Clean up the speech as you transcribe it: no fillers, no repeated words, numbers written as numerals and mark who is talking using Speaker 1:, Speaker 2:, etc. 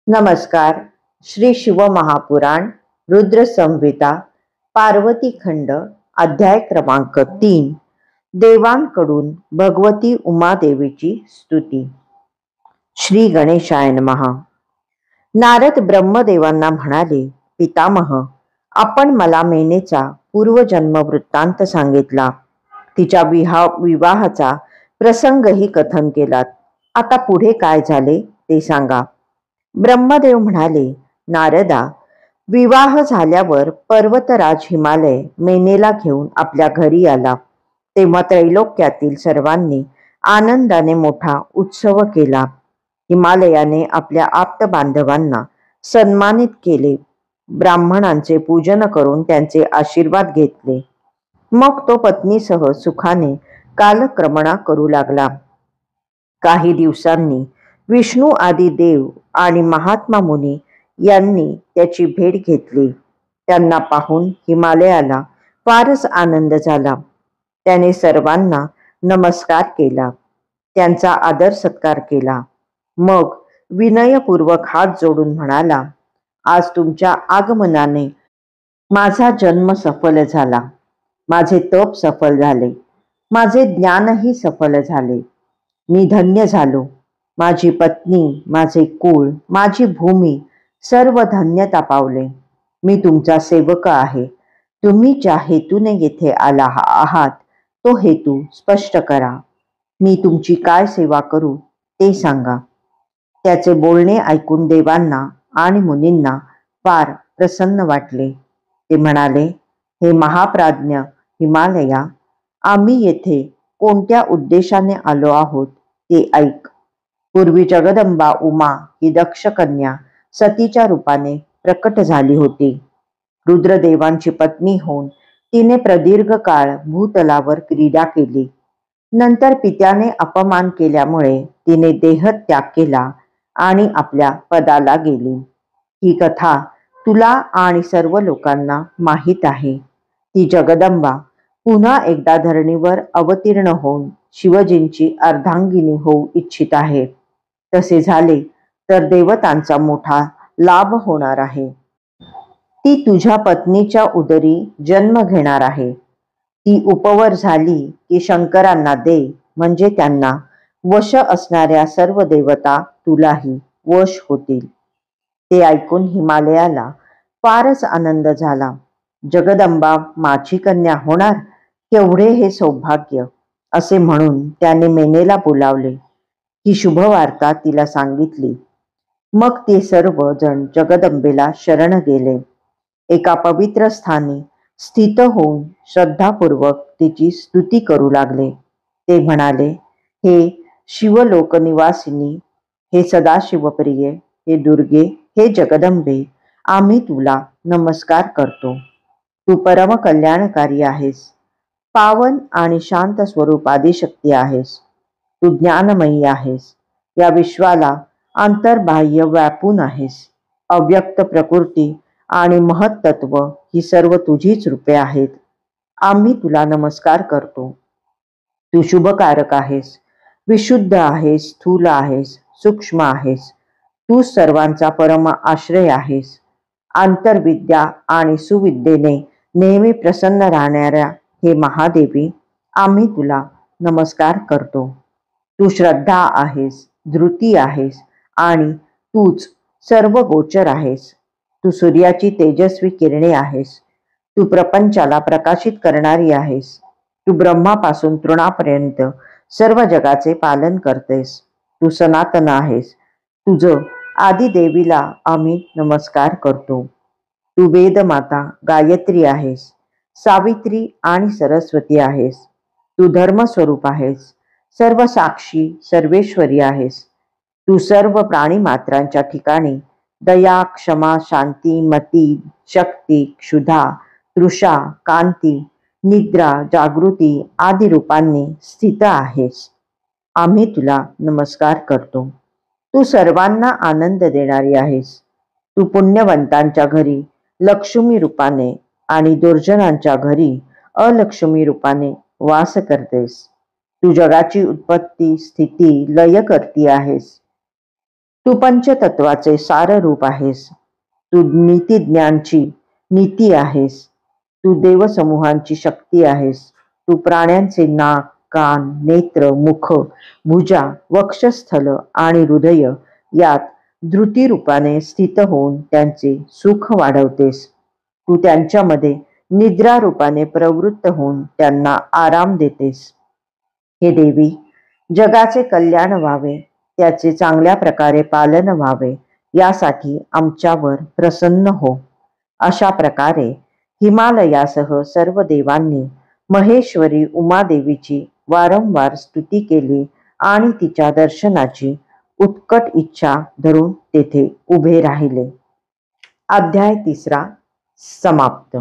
Speaker 1: नमस्कार. श्री शिवमहापुराण रुद्र संहिता पार्वती खंड अध्याय क्रमांक 3. देवांकडून भगवती उमादेवीची स्तुती. श्री गणेशाय नमः. नारद ब्रह्मदेवांना म्हणाले, पितामह, आपण मला मेनेचा पूर्वजन्म वृत्तांत सांगितला. तिच्या विवाहाचा प्रसंगही कथन केलात. आता पुढे काय झाले ते सांगा. ब्रह्मदेव म्हणाले, नारदा, विवाह झाल्यावर पर्वतराज हिमालय मेनेला घेऊन आपल्या घरी आला. तेव्हा त्रैलोक्यातील सर्वांनी आनंदाने मोठा उत्सव केला. हिमालयाने आपल्या आप्त बांधवांना सन्मानित केले. ब्राह्मणांचे पूजन करून त्यांचे आशीर्वाद घेतले. मग तो पत्नीसह सुखाने कालक्रमणा करू लागला. काही दिवसांनी विष्णू आदी देव आणि महात्मा मुनी यांनी त्याची भेट घेतली. त्यांना पाहून हिमालयाला फारच आनंद झाला. त्याने सर्वांना नमस्कार केला. त्यांचा आदर सत्कार केला. मग विनयपूर्वक हात जोडून म्हणाला, आज तुमच्या आगमनाने माझा जन्म सफल झाला. माझे तप सफल झाले. माझे ज्ञानही सफल झाले. मी धन्य झालो. माझी पत्नी, माझे कुळ, माझी भूमी सर्व धन्यता पावले. मी तुमचा सेवक आहे. तुम्ही ज्या हेतूने येथे आला आहात तो हेतू स्पष्ट करा. मी तुमची काय सेवा करू ते सांगा. त्याचे बोलणे ऐकून देवांना आणि मुनींना फार प्रसन्न वाटले. ते म्हणाले, हे महाप्राज्ञ हिमालया, आम्ही येथे कोणत्या उद्देशाने आलो आहोत ते ऐक. पूर्वी जगदंबा उमा ही दक्ष कन्या सतीच्या रूपाने प्रकट झाली होती. रुद्रदेवांची पत्नी होऊन तिने प्रदीर्घ काळ भूतलावर क्रीडा केली. नंतर पित्याने अपमान केल्यामुळे तिने देहत्याग केला आणि आपल्या पदाला गेली. ही कथा तुला आणि सर्व लोकांना माहीत आहे. ती जगदंबा पुन्हा एकदा धरणीवर अवतीर्ण होऊन शिवजींची अर्धांगिनी होऊ इच्छित आहे. तसे झाले तर देवतांचा मोठा लाभ होणार आहे. ती तुझ्या पत्नीच्या उदरी जन्म घेणार आहे. ती उपवर झाली की शंकरांना दे, म्हणजे त्यांना वश असणाऱ्या सर्व देवता तुलाही वश होतील. ते ऐकून हिमालयाला फारच आनंद झाला. जगदंबा माझी कन्या होणार, केवढे हे सौभाग्य, असे म्हणून त्याने मेनेला बोलावले. ही शुभवार्ता तिला सांगितली. मग ते सर्व जण जगदंबेला शरण गेले. एका पवित्र स्थानी स्थित होऊन श्रद्धापूर्वक तिची स्तुती करू लागले. ते म्हणाले, हे शिवलोकनिवासिनी, हे सदाशिवप्रिये, हे दुर्गे, हे जगदंबे, आम्ही तुला नमस्कार करतो. तू परम कल्याणकारी आहेस. पावन आणि शांत स्वरूप आदिशक्ती आहेस. तू ज्ञानमयी आहेस. या विश्वाला अंतर्बाह्य व्यापून आहेस. अव्यक्त प्रकृती आणि महत्त्व ही सर्व तुझीच रूपे आहेत. आम्ही तुला नमस्कार करतो. तू शुभकारक आहेस. विशुद्ध आहेस. स्थूल आहेस. सूक्ष्म आहेस. तू सर्वांचा परम आश्रय आहेस. आंतरविद्या आणि सुविद्येने नेहमी प्रसन्न राहणाऱ्या हे महादेवी, आम्ही तुला नमस्कार करतो. तू श्रद्धा आहेस, धृती आहेस आणि तूच सर्व गोचर आहेस. तू सूर्याची तेजस्वी किरणे आहेस. तू प्रपंचाला प्रकाशित करणारी आहेस. तू ब्रह्मापासून तृणापर्यंत सर्व जगाचे पालन करतेस. तू सनातन आहेस. तुझं आदिदेवीला आम्ही नमस्कार करतो. तू वेदमाता गायत्री आहेस. सावित्री आणि सरस्वती आहेस. तू धर्मस्वरूप आहेस. सर्व साक्षी सर्वेश्वरी आहेस. तू सर्व प्राणीमात्रांच्या ठिकाणी दया, क्षमा, शांती, मती, शक्ती, क्षुधा, तृषा, कांती, निद्रा, जागृती आदी रूपांनी स्थित आहेस. आम्ही तुला नमस्कार करतो. तू सर्वांना आनंद देणारी आहेस. तू पुण्यवंतांच्या घरी लक्ष्मी रूपाने आणि दुर्जनांच्या घरी अलक्ष्मी रूपाने वास करतेस. तू जगाची उत्पत्ती, स्थिती, लय करती आहेस. तू पंचतत्वाचे सार रूप आहेस. तू नीतिज्ञांची नीती आहेस. तू देवसमूहांची शक्ती आहेस. तू प्राण्यांचे नाक, कान, नेत्र, मुख, भुजा, वक्षस्थल आणि हृदय यात धृती रूपाने स्थित होऊन त्यांचे सुख वाढवतेस. तू त्यांच्यामध्ये निद्रा रूपाने प्रवृत्त होऊन त्यांना आराम देतेस. हे देवी, जगाचे कल्याण व्हावे, त्याचे चांगल्या प्रकारे पालन व्हावे, यासाठी आमच्यावर प्रसन्न हो. अशा प्रकारे हिमालयासह सर्व देवांनी महेश्वरी उमादेवीची वारंवार स्तुती केली आणि तिच्या दर्शनाची उत्कट इच्छा धरून तेथे उभे राहिले. अध्याय 3 समाप्त.